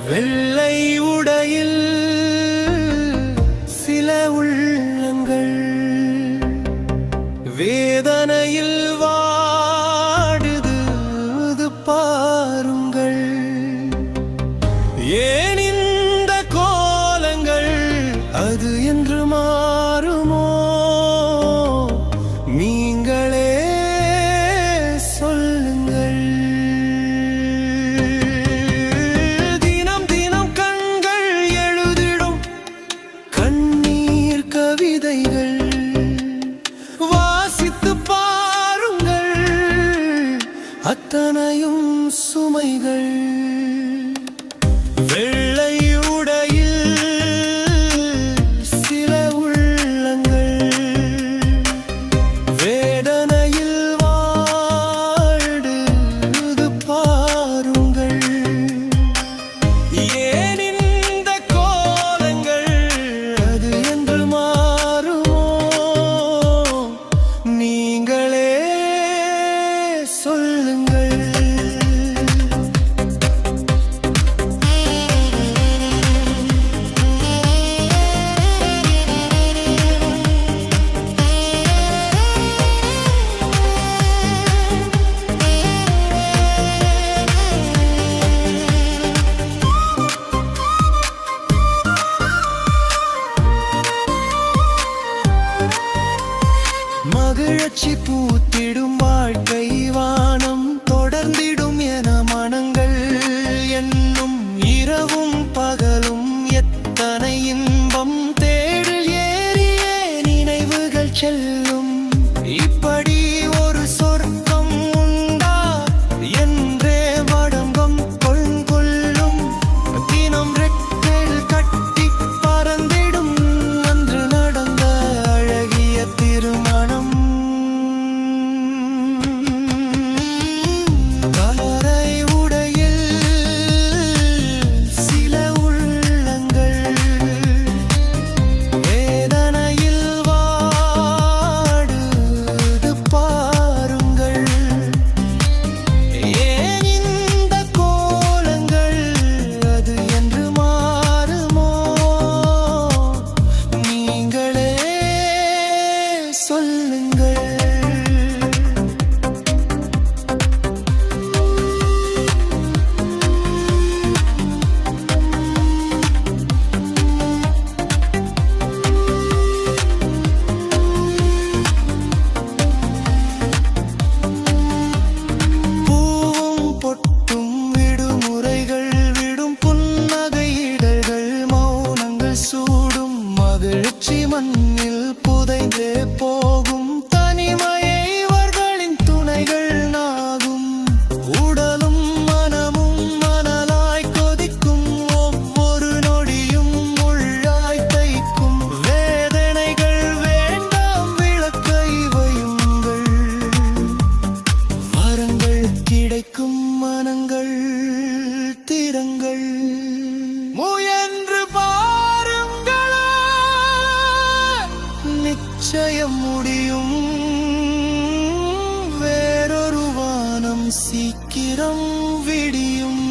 வெள்ளை உடையில் சில உள்ளங்கள் வேதனையில் வாடுது பாருங்கள். ஏன் இந்த கோலங்கள் அது என்று மாறுமோ? நீங்களே சொல்லுங்கள். தினம் தினம் கண்கள் எழுதிடும் கண்ணீர் கவிதைகள் வாசித்து பாருங்கள். அத்தனையும் சுமைகள். வெள்ளை உடையில் சில உள்ளங்கள் வேதனையில் வாடுது பாருங்கள். ஏன் இந்த கோலங்கள் அது என்று மாறுமோ? நீங்களே சொல்லுங்கள். மகிழ்ச்சி பூத்திடும் வாழ்க்கை வானம் தொடர்ந்திடும் என மனங்கள் என்னும் இரவும் பகலும் எத்தனை இன்பம் தேடில் ஏறிய நினைவுகள் செல்லும். இப்படி ஒரு சொர்க்கம் உண்டா என்றே வடங்கம் கொள்ளும். தினம் ரெக்கைகள் கட்டி பறந்திடும் அன்று நடந்த அழகிய திருமணம். மகிழ்ச்சி மண்ணில் புதைந்தே போகும். தனிமையை இவர்களின் துணைகள் நாகும். உடலும் மனமும் மணலாய் கொதிக்கும். ஒவ்வொரு நொடியும் முள்ளாய் தைக்கும். வேதனைகள் வேண்டாம் விளக்கை வையுங்கள். வரங்கள் கிடைக்கும் மனங்கள் திறங்கள். முயன்று நிச்சயம் முடியும். வேறொரு வானம் சீக்கிரம் விடியும்.